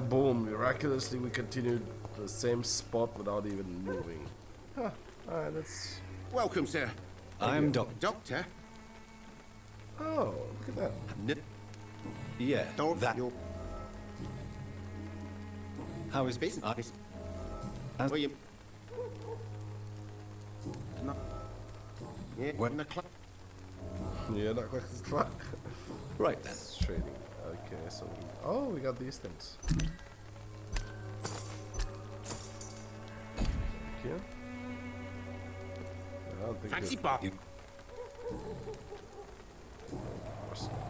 Boom. Miraculously, we continued the same spot without even moving. Huh. Alright, that's... Welcome, sir. I'm Doctor? Oh, look at that. Yeah, that... Your How is business? As... Well, you... No. Yeah, What? in the club. Yeah, not quite as truck. Right then. It's trading. Okay, so... Oh, we got these things. Thank you. I don't think Fancy that- bar. You...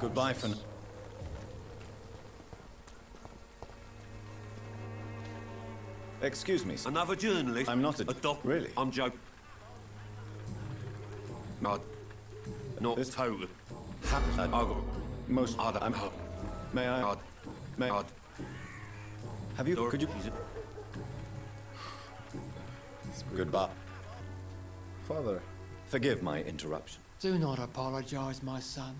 Goodbye for now. Excuse me, sir. Another journalist? I'm not a doctor. Really? I'm joking. No, not This- totally. I got most... I'm May I... May... Have you... Could you... Goodbye. Father. Forgive my interruption. Do not apologize, my son.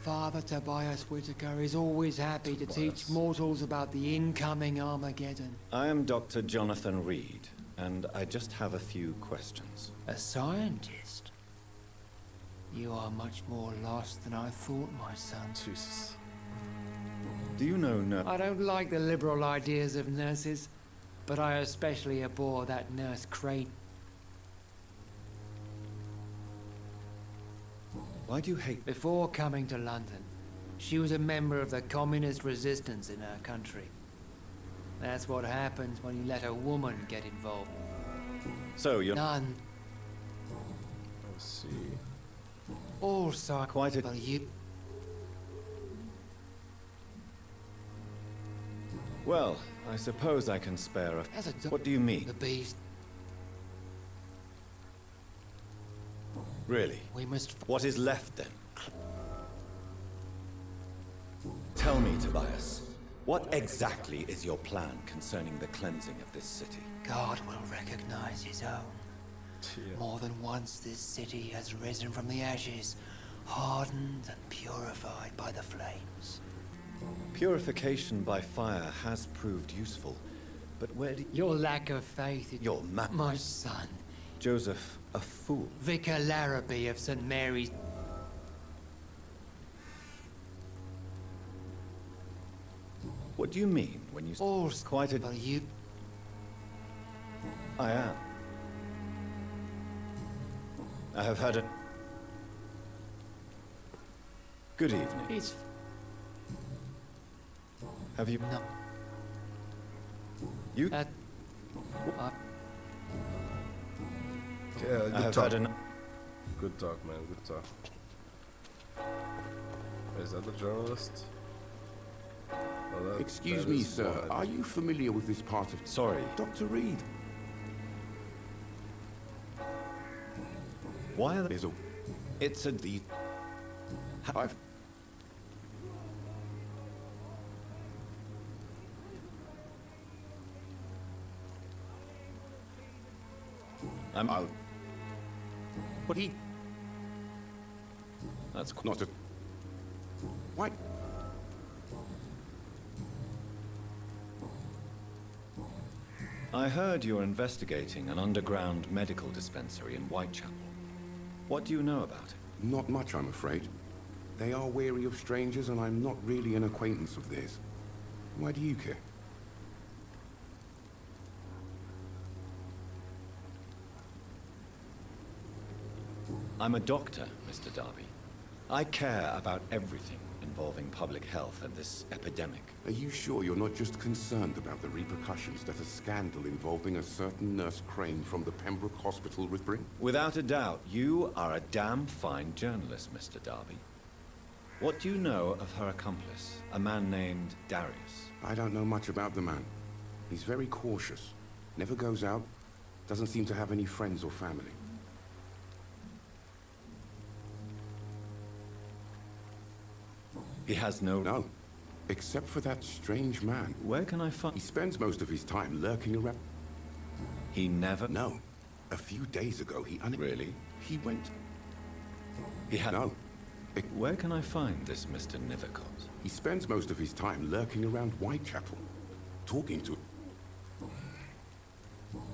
Father Tobias Whitaker is always happy to teach mortals about the incoming Armageddon. I am Dr. Jonathan Reed, and I just have a few questions. A scientist? You are much more lost than I thought, my son. Jesus. Do you know I don't like the liberal ideas of nurses, but I especially abhor that nurse Crane. Why do you hate... Before coming to London, she was a member of the communist resistance in her country. That's what happens when you let a woman get involved. So you're... None. Let's see. All science. Quite a... Well, you... Well, I suppose I can spare a... As a What do you mean? The beast. Really? We must... What is left then? Tell me, Tobias, what exactly is your plan concerning the cleansing of this city? God will recognize his own. Yeah. More than once this city has risen from the ashes, hardened and purified by the flames. Purification by fire has proved useful, but where do Your lack of faith in Your ma- my son, Joseph, a fool? Vicar Larrabee of St. Mary's. What do you mean when you... All Quite a... Well, you... I am. I have had a... Good evening. It's... Have you... No. You... Yeah, I good have talk. had an... Good talk, man. Good talk. Is that the journalist? Oh, Excuse that me, is sir. one. Are you familiar with this part of... Sorry. Dr. Reed? Why are they... There's a... It's a... The... I've... I'm... I'll... But he... That's... Not a... Why? I heard you're investigating an underground medical dispensary in Whitechapel. What do you know about it? Not much, I'm afraid. They are wary of strangers, and I'm not really an acquaintance of theirs. Why do you care? I'm a doctor, Mr. Darby. I care about everything involving public health and this epidemic. Are you sure you're not just concerned about the repercussions that a scandal involving a certain Nurse Crane from the Pembroke Hospital would bring? Without a doubt, you are a damn fine journalist, Mr. Darby. What do you know of her accomplice, a man named Darius? I don't know much about the man. He's very cautious. Never goes out. Doesn't seem to have any friends or family. He has no... No. Except for that strange man. Where can I find... He spends most of his time lurking around. He never... No. A few days ago, he Really? He went... He had... No. Where can I find this Mr. Nithercott? He spends most of his time lurking around Whitechapel, talking to...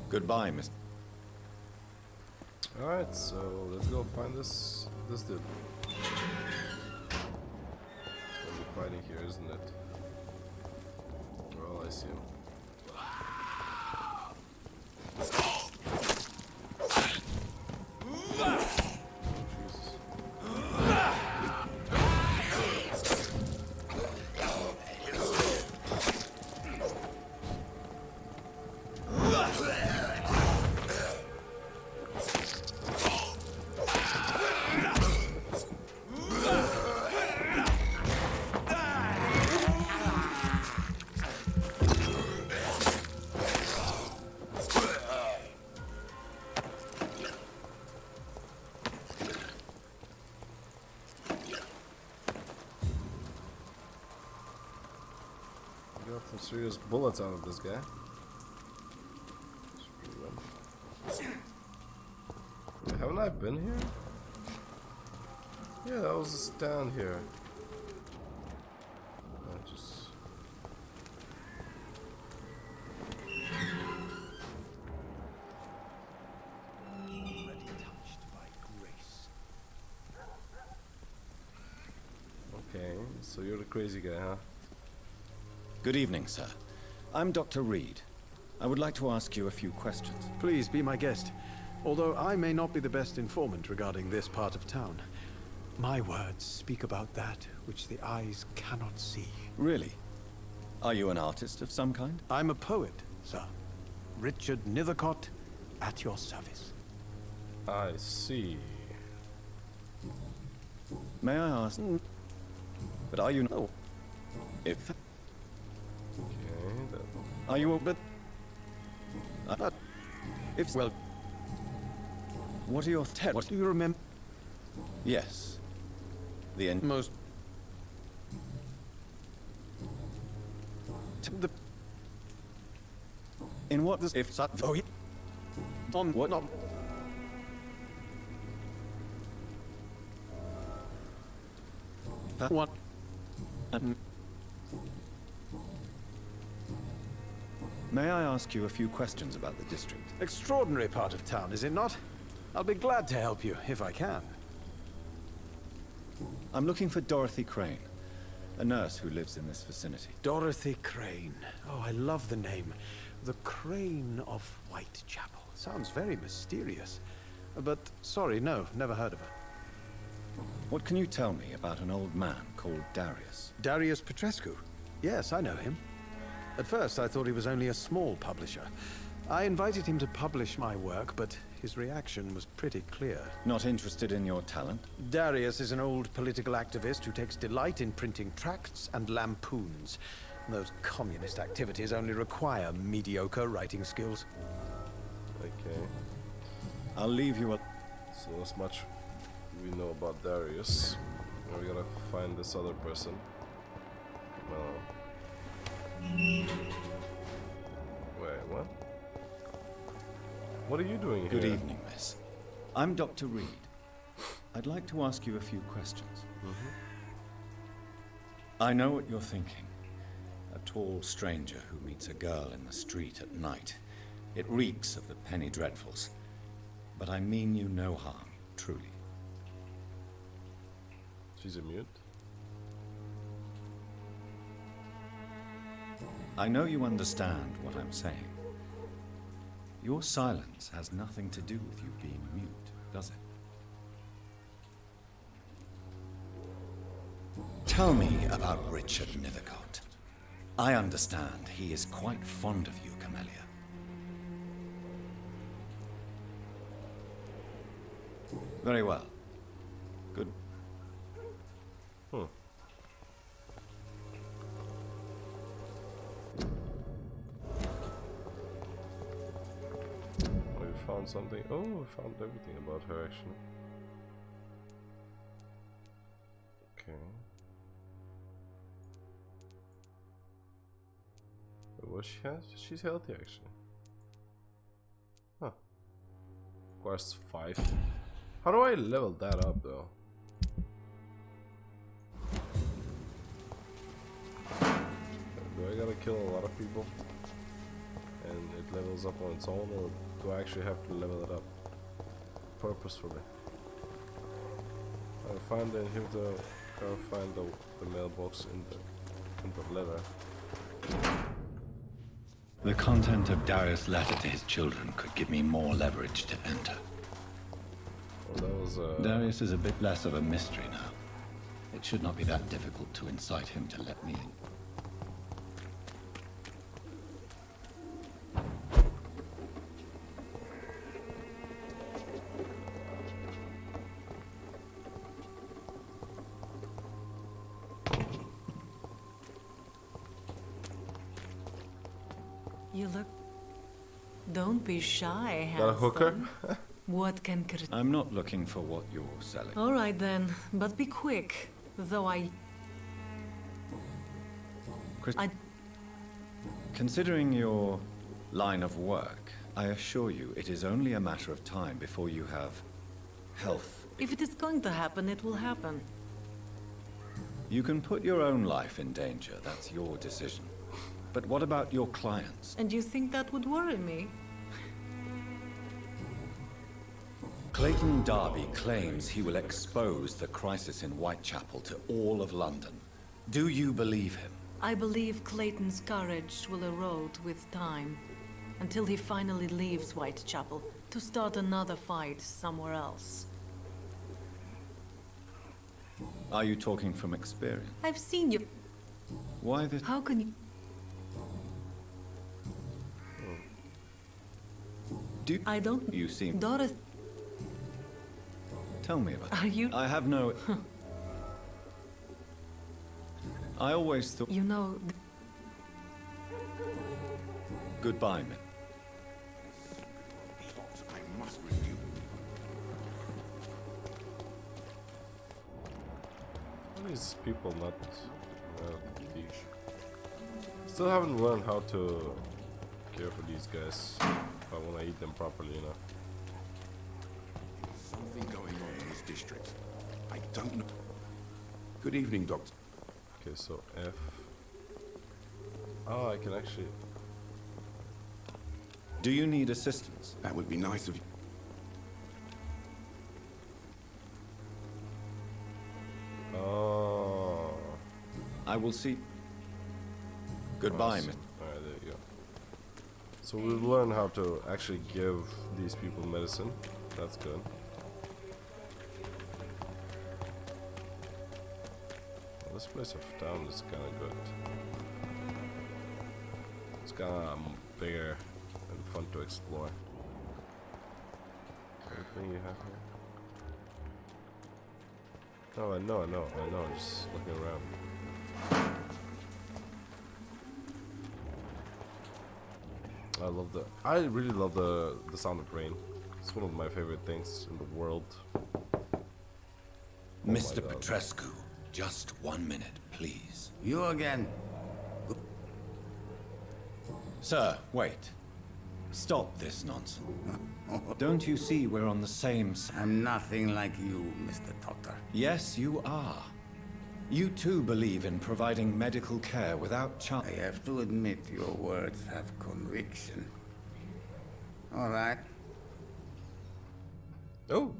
Goodbye, Mr. Alright, so let's go find this dude. It's gonna be fighting here, isn't it? Well, I see him. Got some serious bullets out of this guy. Wait, haven't I been here? Yeah, that was a stand here. I just... Okay, so you're the crazy guy, huh? Good evening, sir. I'm Dr. Reed. I would like to ask you a few questions. Please be my guest. Although I may not be the best informant regarding this part of town, my words speak about that which the eyes cannot see. Really? Are you an artist of some kind? I'm a poet, sir. Richard Nithercott, at your service. I see. May I ask? But are you... No. If... Okay, that... Are you a... But... if... Well... What are your... What do you remember? Yes. The end... Most... The... In what... If... Oh, yeah. On What? Not... What? May I ask you a few questions about the district? Extraordinary part of town, is it not? I'll be glad to help you, if I can. I'm looking for Dorothy Crane, a nurse who lives in this vicinity. Dorothy Crane. Oh, I love the name. The Crane of Whitechapel. Sounds very mysterious. But, sorry, no, never heard of her. What can you tell me about an old man called Darius? Darius Petrescu. Yes, I know him. At first, I thought he was only a small publisher. I invited him to publish my work, but his reaction was pretty clear. Not interested in your talent? Darius is an old political activist who takes delight in printing tracts and lampoons. Those communist activities only require mediocre writing skills. Okay. I'll leave you a... So as much we know about Darius. Now we gotta find this other person. Wait, what? What are you doing here? Good evening, miss. I'm Dr. Reed. I'd like to ask you a few questions. I know what you're thinking. A tall stranger who meets a girl in the street at night. It reeks of the penny dreadfuls. But I mean you no harm, truly. She's a mute. I know you understand what I'm saying. Your silence has nothing to do with you being mute, does it? Tell me about Richard Nithercott. I understand he is quite fond of you, Camellia. Very well. Good. Found something. Oh, we found everything about her actually. Okay. What she has? She's healthy actually. Huh. Requires 5. How do I level that up though? gotta kill a lot of people and it levels up on its own, or do I actually have to level it up purposefully? I find the inhibitor, gotta find the mailbox in the letter. The content of Darius' letter to his children could give me more leverage to enter. Well, that was Darius is a bit less of a mystery now. It should not be that difficult to incite him to let me in. You look... Don't be shy, got a hooker? handsome. What can... I'm not looking for what you're selling. All right then, but be quick. Though Considering your line of work, I assure you it is only a matter of time before you have health. If it is going to happen, it will happen. You can put your own life in danger, that's your decision. But what about your clients? And you think that would worry me? Clayton Darby claims he will expose the crisis in Whitechapel to all of London. Do you believe him? I believe Clayton's courage will erode with time, until he finally leaves Whitechapel to start another fight somewhere else. Are you talking from experience? I've seen you. Why this? How can you... I don't... You seem... Dorothy... Tell me about it. Are you... I have no... I always thought... You know... Goodbye, man. Plot I must review. Why these people not leash? Still haven't learned how to care for these guys. If I want to eat them properly, you know. Something going on in this district. I don't know. Good evening, Doctor. Okay, so F. Oh, I can actually... Do you need assistance? That would be nice of you. Oh. I will see... Goodbye, Awesome. man. Alright, there you go. So we've learned how to actually give these people medicine. That's good. Well, this place of town is kind of good. It's kind of bigger and fun to explore. Anything you have here? No, I know. Just looking around. I really love the sound of rain. It's one of my favorite things in the world. Mr. God. Petrescu, just 1 minute, please. You again. Sir, wait. Stop this nonsense. Don't you see we're on the same side? I'm nothing like you, Mr. Doctor. Yes, you are. You too believe in providing medical care without charge. I have to admit your words have conviction. All right. Oh,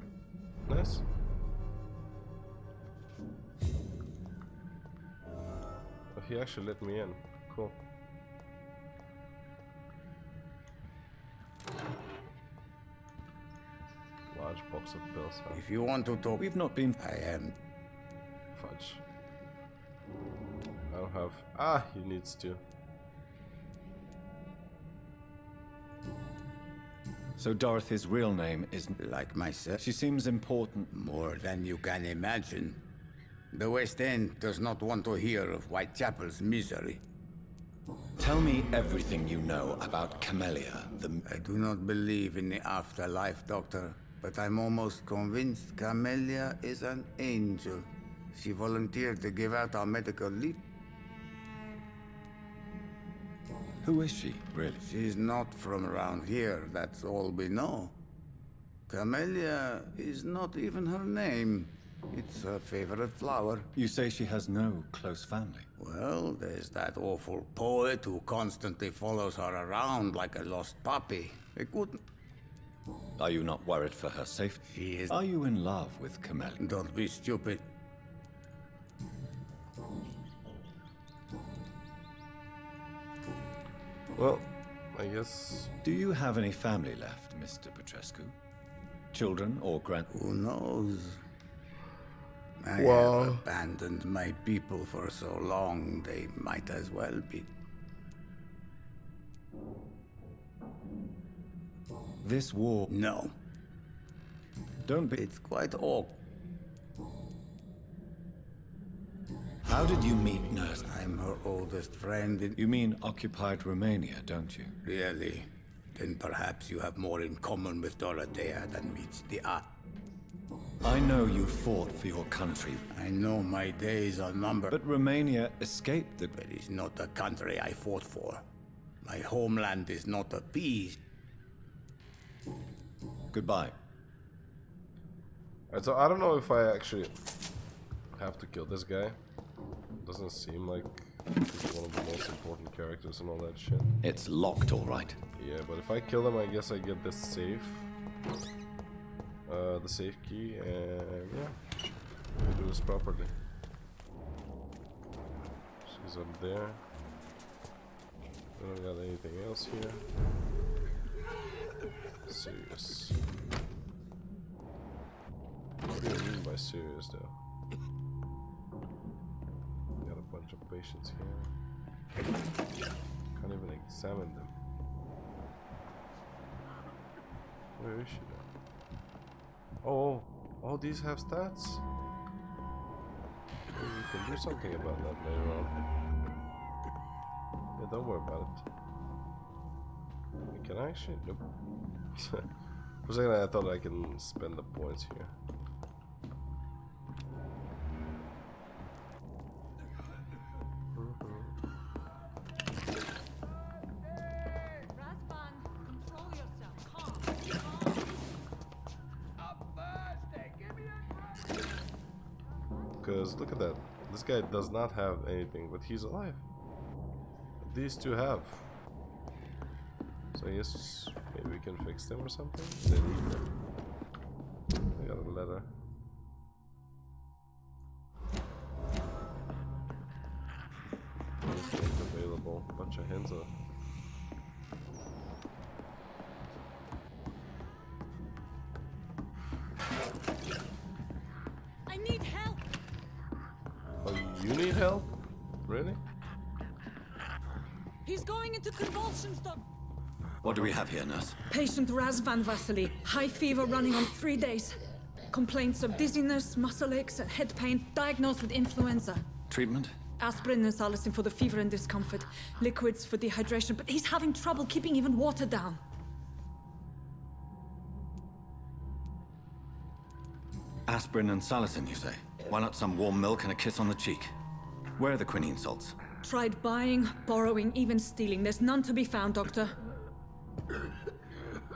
nice. Oh, he actually let me in. Cool. Large box of pills. Huh? If you want to talk, We've not been... I am. Fudge. I don't have... Ah, he needs to. So Dorothy's real name isn't... Like myself, She seems important. more than you can imagine. The West End does not want to hear of Whitechapel's misery. Tell me everything you know about Camellia, the... I do not believe in the afterlife, Doctor, but I'm almost convinced Camellia is an angel. She volunteered to give out our medical leave. Who is she, really? She's not from around here, that's all we know. Camellia is not even her name. It's her favorite flower. You say she has no close family. Well, there's that awful poet who constantly follows her around like a lost puppy. It couldn't... Are you not worried for her safety? She is... Are you in love with Camellia? Don't be stupid. Well, I guess... Do you have any family left, Mr. Petrescu? Children or Who knows? I Well- have abandoned my people for so long, they might as well be. This war... No, Don't be... it's quite awkward. How did you meet Nurse? I'm her oldest friend in... You mean occupied Romania, don't you? Really? Then perhaps you have more in common with Dorothea than meets the eye. I know you fought for your country, I know my days are numbered, but Romania escaped the... it is not a country I fought for. My homeland is not a peace. Goodbye. Alright, so I don't know if I actually have to kill this guy. Doesn't seem like he's one of the most important characters and all that shit. It's locked, all right. Yeah, but if I kill him, I guess I get this safe. The safe key, and yeah, we do this properly. She's up there. I don't got anything else here. Serious. What do you mean by serious, though? Got a bunch of patients here. Can't even examine them. Where is she now? Oh, these have stats? Maybe we can do something about that later on. Yeah, don't worry about it. Can I actually? Nope. For a second I thought I can spend the points here. Because look at that. This guy does not have anything, but he's alive. These two have. So I guess maybe we can fix them or something. They need them. I got a letter. This thing's available. Bunch of hints of. I need help! Oh, you need help? Really? He's going into convulsions, Doc. What do we have here, nurse? Patient Razvan Vasily. High fever running on 3 days. Complaints of dizziness, muscle aches, and head pain. Diagnosed with influenza. Treatment? Aspirin and salicin for the fever and discomfort. Liquids for dehydration, but he's having trouble keeping even water down. Aspirin and salicin, you say? Why not some warm milk and a kiss on the cheek? Where are the quinine salts? Tried buying, borrowing, even stealing. There's none to be found, Doctor.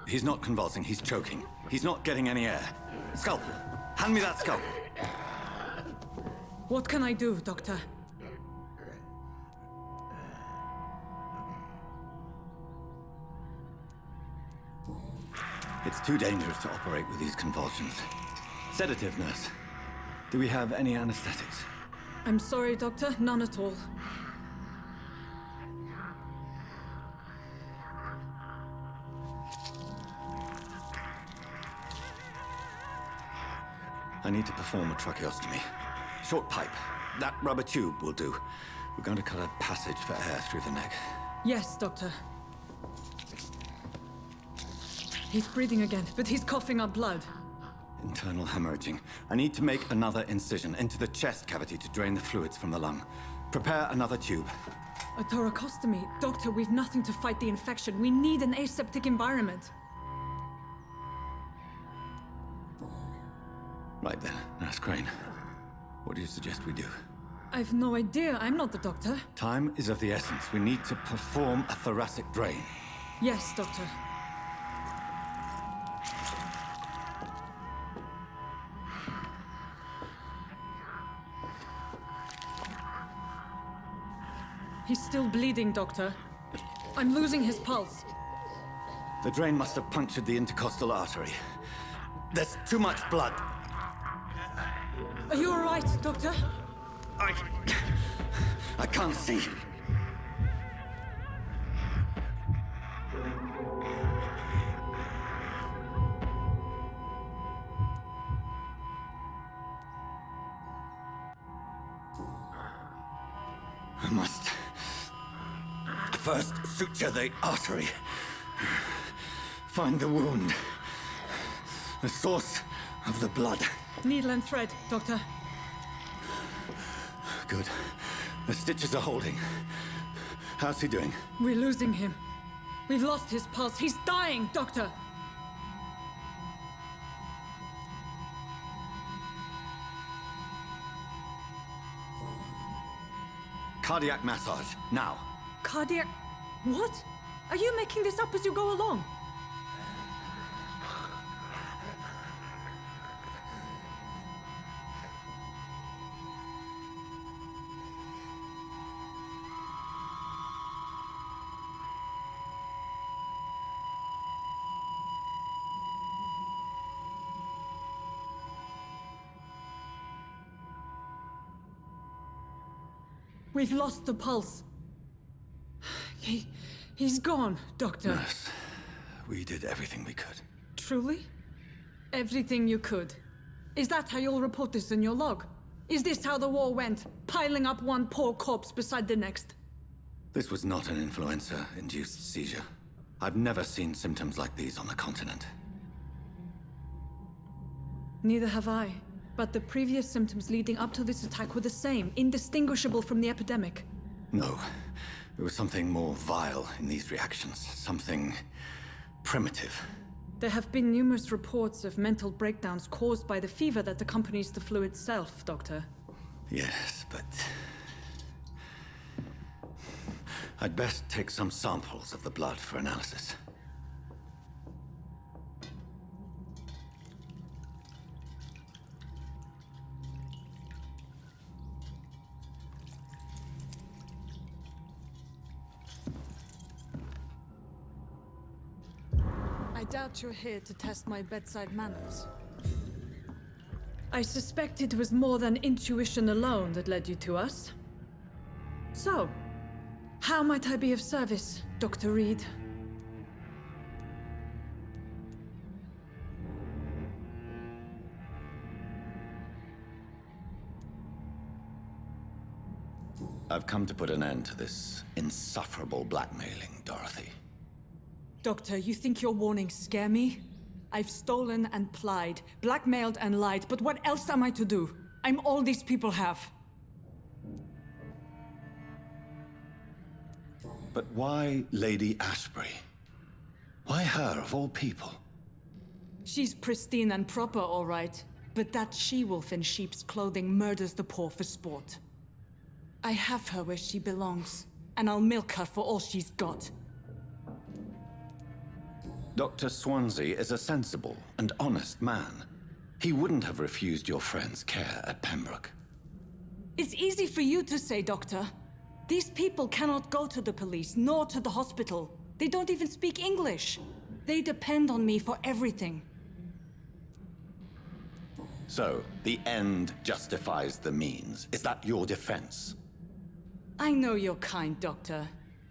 He's not convulsing, he's choking. He's not getting any air. Scalpel! Hand me that scalpel! What can I do, Doctor? It's too dangerous to operate with these convulsions. Sedative, nurse. Do we have any anesthetics? I'm sorry, Doctor. None at all. I need to perform a tracheostomy. Short pipe. That rubber tube will do. We're going to cut a passage for air through the neck. Yes, Doctor. He's breathing again, but he's coughing up blood. Internal hemorrhaging. I need to make another incision into the chest cavity to drain the fluids from the lung. Prepare another tube. A thoracostomy? Doctor, we've nothing to fight the infection. We need an aseptic environment. Right then, Nurse Crane. What do you suggest we do? I've no idea. I'm not the doctor. Time is of the essence. We need to perform a thoracic drain. Yes, Doctor. He's still bleeding, Doctor. I'm losing his pulse. The drain must have punctured the intercostal artery. There's too much blood. Are you all right, Doctor? I can't see. I must first suture the artery. Find the wound. The source of the blood. Needle and thread, Doctor. Good. The stitches are holding. How's he doing? We're losing him. We've lost his pulse. He's dying, Doctor! Cardiac massage, now. Cardiac... What? Are you making this up as you go along? We've lost the pulse. He's gone, Doctor. Nurse, we did everything we could. Truly? Everything you could. Is that how you'll report this in your log? Is this how the war went? Piling up one poor corpse beside the next? This was not an influenza-induced seizure. I've never seen symptoms like these on the continent. Neither have I. But the previous symptoms leading up to this attack were the same, indistinguishable from the epidemic. No. There was something more vile in these reactions. Something primitive. There have been numerous reports of mental breakdowns caused by the fever that accompanies the flu itself, Doctor. Yes, but... I'd best take some samples of the blood for analysis. I doubt you're here to test my bedside manners. I suspect it was more than intuition alone that led you to us. So, how might I be of service, Dr. Reed? I've come to put an end to this insufferable blackmailing, Dorothy. Doctor, you think your warnings scare me? I've stolen and plied, blackmailed and lied, but what else am I to do? I'm all these people have. But why Lady Ashbury? Why her, of all people? She's pristine and proper, all right. But that she-wolf in sheep's clothing murders the poor for sport. I have her where she belongs, and I'll milk her for all she's got. Dr. Swansea is a sensible and honest man. He wouldn't have refused your friend's care at Pembroke. It's easy for you to say, Doctor. These people cannot go to the police, nor to the hospital. They don't even speak English. They depend on me for everything. So, the end justifies the means. Is that your defense? I know you're kind, Doctor.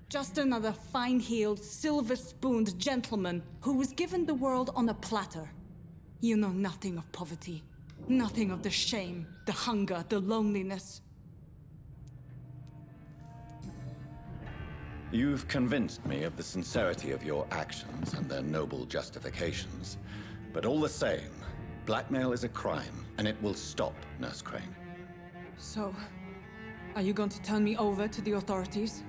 Just another fine-heeled, silver-spooned gentleman who was given the world on a platter. You know nothing of poverty. Nothing of the shame, the hunger, the loneliness. You've convinced me of the sincerity of your actions and their noble justifications. But all the same, blackmail is a crime, and it will stop, Nurse Crane. So, are you going to turn me over to the authorities?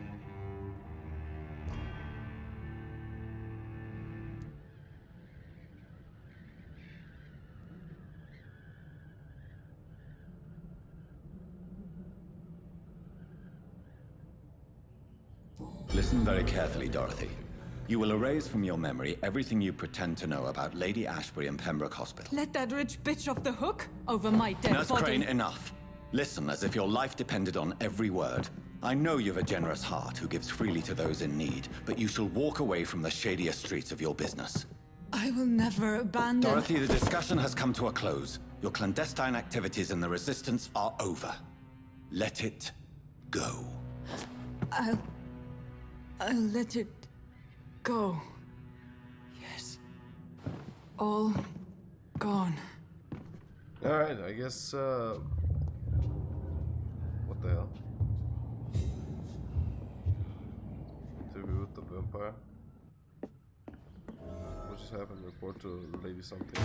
Listen very carefully, Dorothy. You will erase from your memory everything you pretend to know about Lady Ashbury and Pembroke Hospital. Let that rich bitch off the hook over my dead Nurse body. Crane, enough. Listen as if your life depended on every word. I know you've a generous heart who gives freely to those in need, but you shall walk away from the shadier streets of your business. I will never abandon... Dorothy, the discussion has come to a close. Your clandestine activities in the Resistance are over. Let it go. I'll let it go. Yes. All gone. Alright, I guess, what the hell? Interview with the vampire. What just happened? Report to Lady something.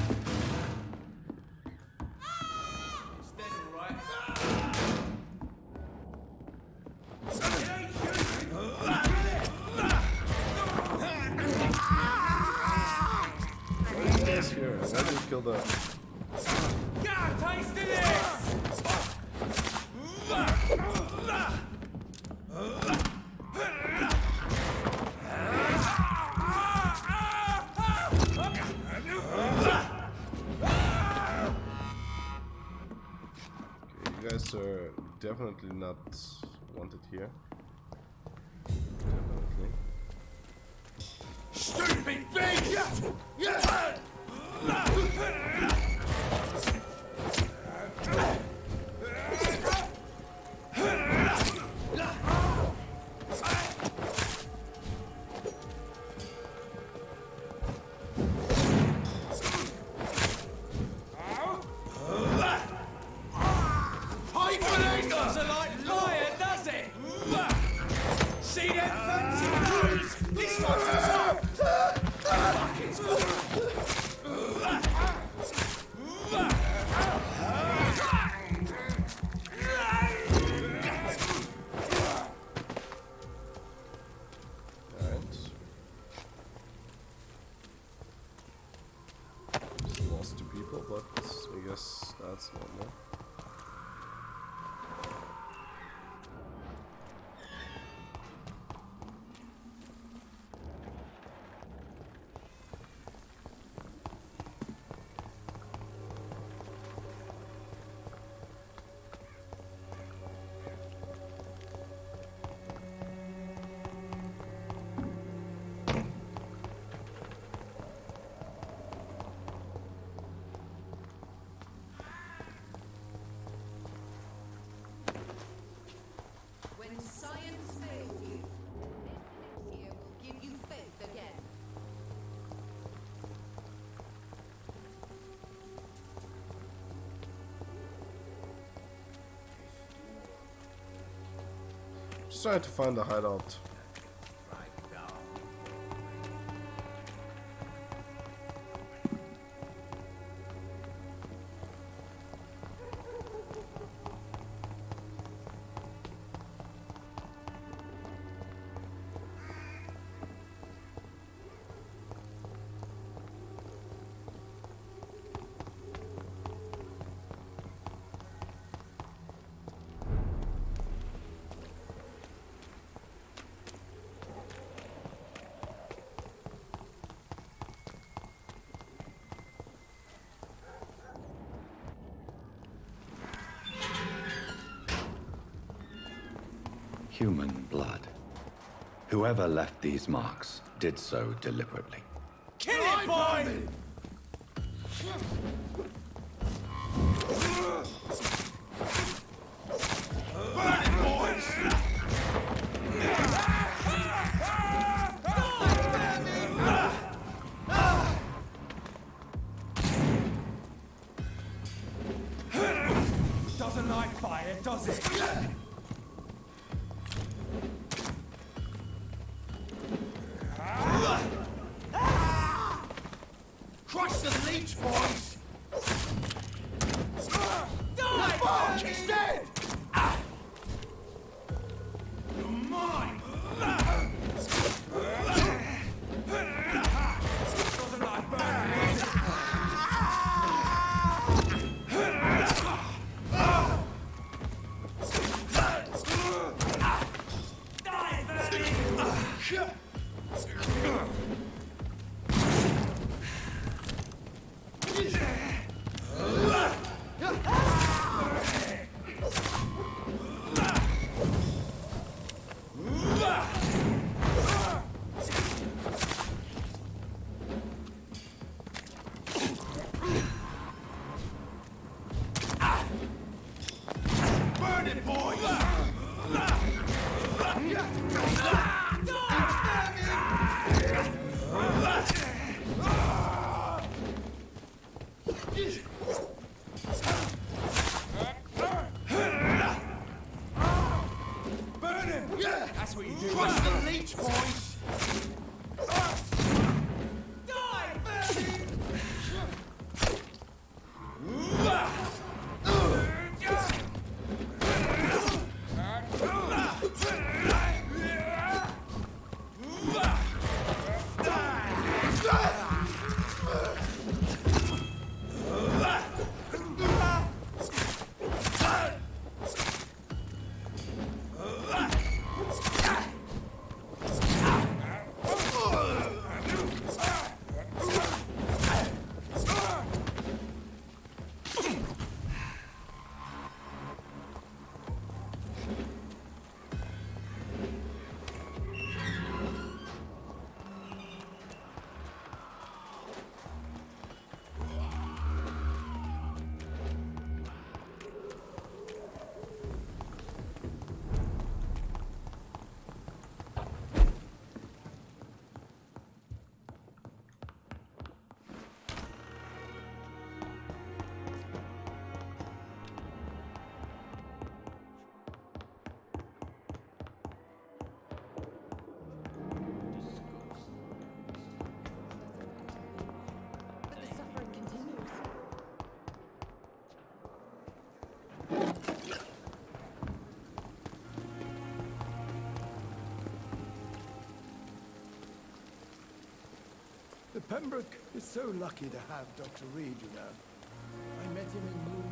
Yes, here. Why did you kill the... You guys are definitely not wanted here. Definitely. Stupid bitch! Doesn't like fire, does it? See that fancy cruise? This one's tough! Lost two people, but I guess that's normal. When science fails you, this here will give you faith again. Just trying to find a hideout. Human blood. Whoever left these marks did so deliberately. Kill it, boy! Burn it, boys! Doesn't like fire, does it? Crush the leech, boys! Die! Fuck, he's dead! You're mine! Doesn't like burning, does it? Die, Verdi! Burn him! Yeah! That's what you do. Crush the leech, boys! Die, Vermin! The Pembroke is so lucky to have Dr. Reed, you know. I met him in New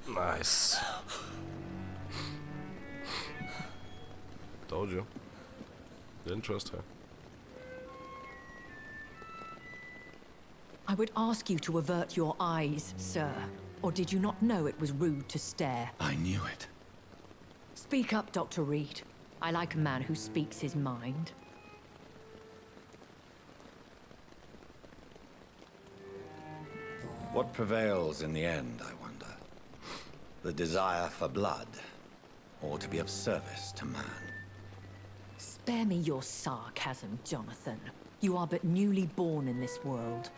York. Nice. Told you. Didn't trust her. I would ask you to avert your eyes, sir. Or did you not know it was rude to stare? I knew it. Speak up, Dr. Reed. I like a man who speaks his mind. What prevails in the end, I wonder? The desire for blood, or to be of service to man? Spare me your sarcasm, Jonathan. You are but newly born in this world.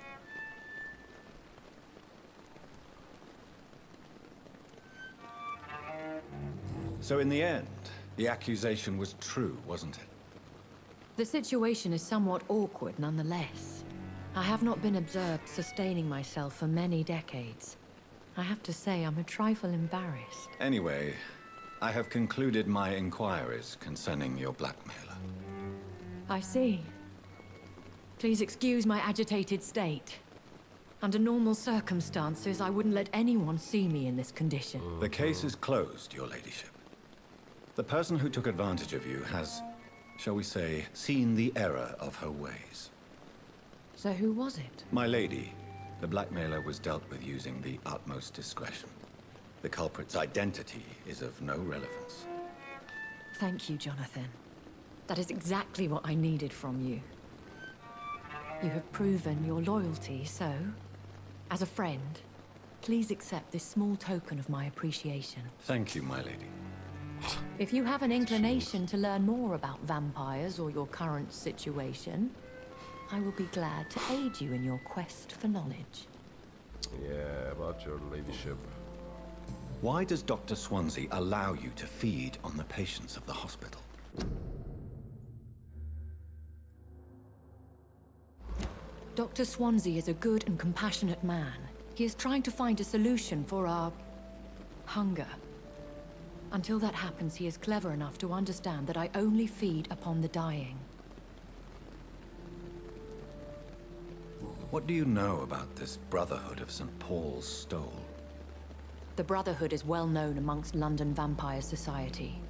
So in the end, the accusation was true, wasn't it? The situation is somewhat awkward nonetheless. I have not been observed sustaining myself for many decades. I have to say I'm a trifle embarrassed. Anyway, I have concluded my inquiries concerning your blackmailer. I see. Please excuse my agitated state. Under normal circumstances, I wouldn't let anyone see me in this condition. The case is closed, your ladyship. The person who took advantage of you has, shall we say, seen the error of her ways. So who was it? My lady, the blackmailer was dealt with using the utmost discretion. The culprit's identity is of no relevance. Thank you, Jonathan. That is exactly what I needed from you. You have proven your loyalty, so, as a friend, please accept this small token of my appreciation. Thank you, my lady. If you have an inclination to learn more about vampires or your current situation, I will be glad to aid you in your quest for knowledge. Yeah, about your ladyship. Why does Dr. Swansea allow you to feed on the patients of the hospital? Dr. Swansea is a good and compassionate man. He is trying to find a solution for our hunger. Until that happens, he is clever enough to understand that I only feed upon the dying. What do you know about this Brotherhood of St. Paul's Stole? The Brotherhood is well known amongst London Vampire Society.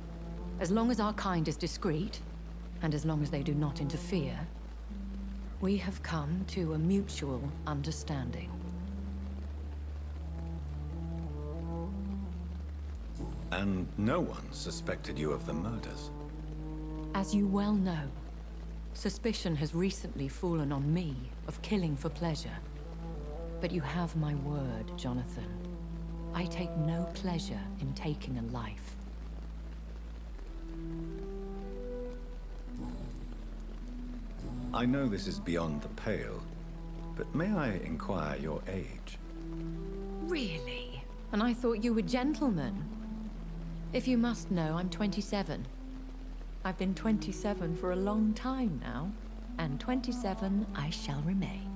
As long as our kind is discreet, and as long as they do not interfere, we have come to a mutual understanding. And no one suspected you of the murders. As you well know, suspicion has recently fallen on me of killing for pleasure. But you have my word, Jonathan. I take no pleasure in taking a life. I know this is beyond the pale, but may I inquire your age? Really? And I thought you were gentlemen. If you must know, I'm 27. I've been 27 for a long time now, and 27 I shall remain.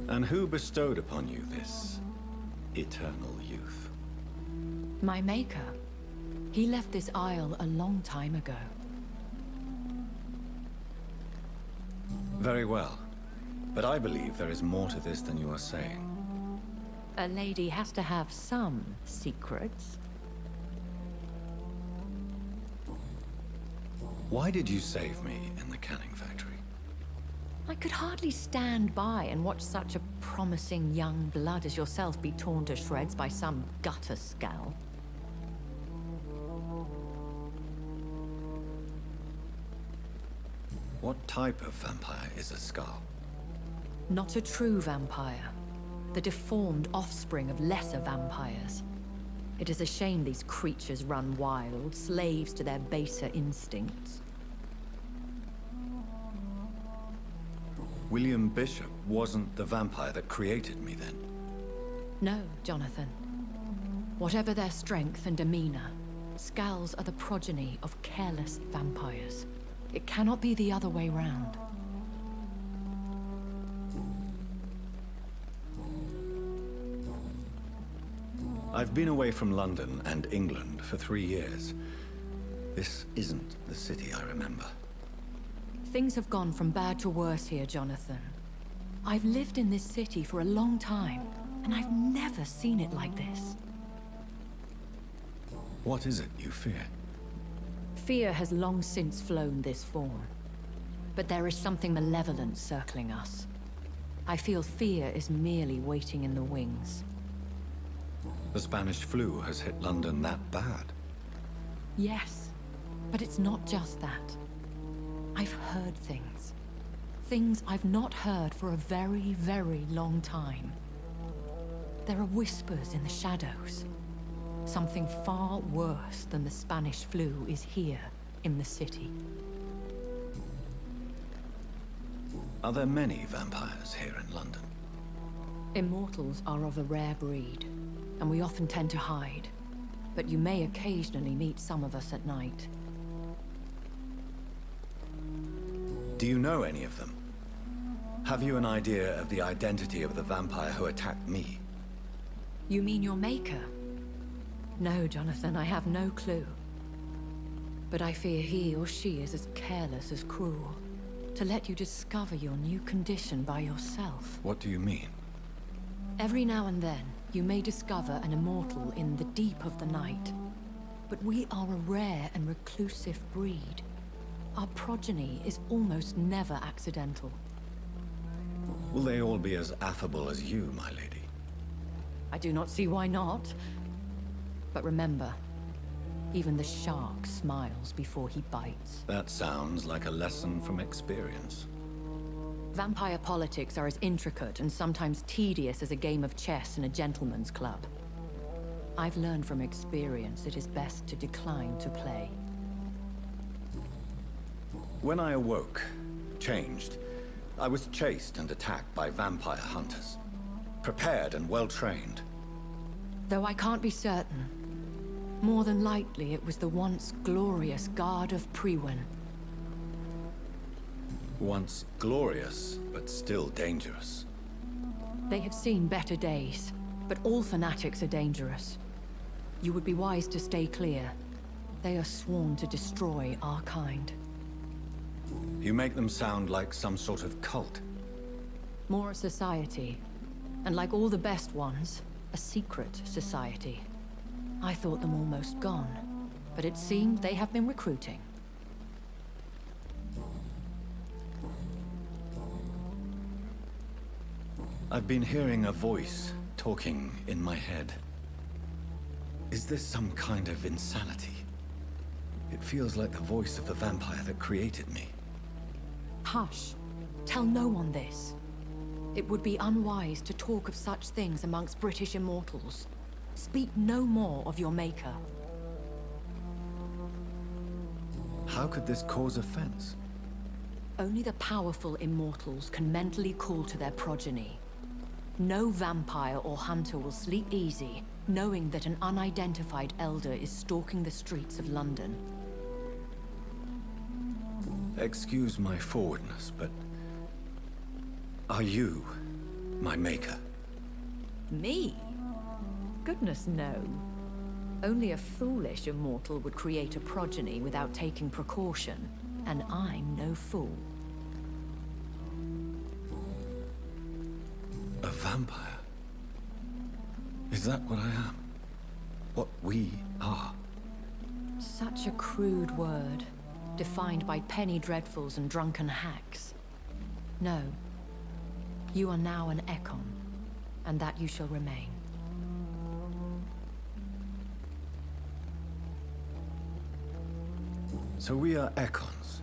And who bestowed upon you this eternal youth? My maker. He left this isle a long time ago. Very well. But I believe there is more to this than you are saying. A lady has to have some secrets. Why did you save me in the canning factory? I could hardly stand by and watch such a promising young blood as yourself be torn to shreds by some gutter scowl. What type of vampire is a Scarl? Not a true vampire. The deformed offspring of lesser vampires. It is a shame these creatures run wild, slaves to their baser instincts. William Bishop wasn't the vampire that created me then? No, Jonathan. Whatever their strength and demeanor, Scowls are the progeny of careless vampires. It cannot be the other way round. I've been away from London and England for 3 years. This isn't the city I remember. Things have gone from bad to worse here, Jonathan. I've lived in this city for a long time, and I've never seen it like this. What is it you fear? Fear has long since flown this form. But there is something malevolent circling us. I feel fear is merely waiting in the wings. The Spanish flu has hit London that bad? Yes, but it's not just that. I've heard things. Things I've not heard for a very, very long time. There are whispers in the shadows. Something far worse than the Spanish flu is here in the city. Are there many vampires here in London? Immortals are of a rare breed, and we often tend to hide. But you may occasionally meet some of us at night. Do you know any of them? Have you an idea of the identity of the vampire who attacked me? You mean your maker? No, Jonathan, I have no clue. But I fear he or she is as careless as cruel. To let you discover your new condition by yourself. What do you mean? Every now and then, you may discover an immortal in the deep of the night. But we are a rare and reclusive breed. Our progeny is almost never accidental. Will they all be as affable as you, my lady? I do not see why not. But remember, even the shark smiles before he bites. That sounds like a lesson from experience. Vampire politics are as intricate and sometimes tedious as a game of chess in a gentleman's club. I've learned from experience it is best to decline to play. When I awoke, changed, I was chased and attacked by vampire hunters. Prepared and well-trained. Though I can't be certain, more than likely it was the once glorious Guard of Priwen. Once glorious, but still dangerous. They have seen better days, but all fanatics are dangerous. You would be wise to stay clear. They are sworn to destroy our kind. You make them sound like some sort of cult. More a society. And like all the best ones, a secret society. I thought them almost gone, but it seemed they have been recruiting. I've been hearing a voice talking in my head. Is this some kind of insanity? It feels like the voice of the vampire that created me. Hush. Tell no one this. It would be unwise to talk of such things amongst British immortals. Speak no more of your maker. How could this cause offense? Only the powerful immortals can mentally call to their progeny. No vampire or hunter will sleep easy, knowing that an unidentified elder is stalking the streets of London. Excuse my forwardness, but... are you my maker? Me? Goodness, no. Only a foolish immortal would create a progeny without taking precaution, and I'm no fool. A vampire? Is that what I am? What we are? Such a crude word, defined by penny dreadfuls and drunken hacks. No. You are now an Ekon, and that you shall remain. So we are Ekons.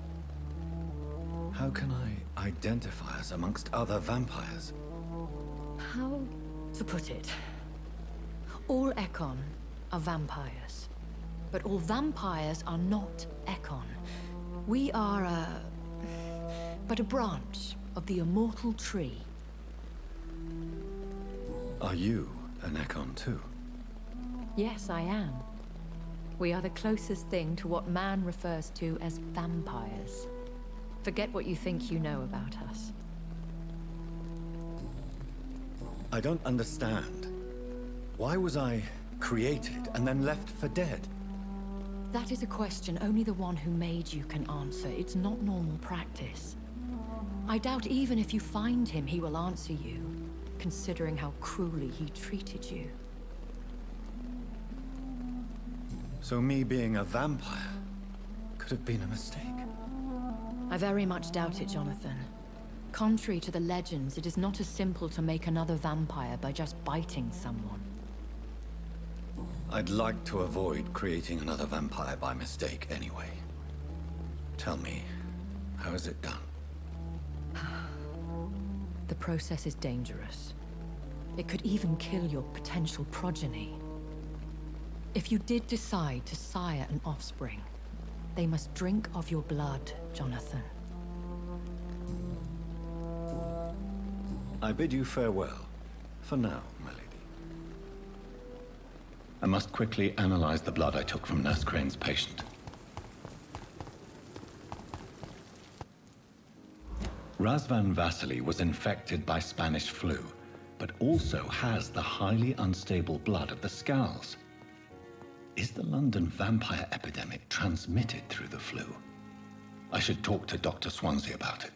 How can I identify us amongst other vampires? How to put it? All Ekon are vampires. But all vampires are not Ekon. We are but a branch of the immortal tree. Are you an Ekon too? Yes, I am. We are the closest thing to what man refers to as vampires. Forget what you think you know about us. I don't understand. Why was I created and then left for dead? That is a question only the one who made you can answer. It's not normal practice. I doubt even if you find him, he will answer you, considering how cruelly he treated you. So me being a vampire could have been a mistake. I very much doubt it, Jonathan. Contrary to the legends, it is not as simple to make another vampire by just biting someone. I'd like to avoid creating another vampire by mistake anyway. Tell me, how is it done? The process is dangerous. It could even kill your potential progeny. If you did decide to sire an offspring, they must drink of your blood, Jonathan. I bid you farewell, for now, my lady. I must quickly analyze the blood I took from Nurse Crane's patient. Razvan Vasily was infected by Spanish flu, but also has the highly unstable blood of the Scowls. Is the London vampire epidemic transmitted through the flu? I should talk to Dr. Swansea about it.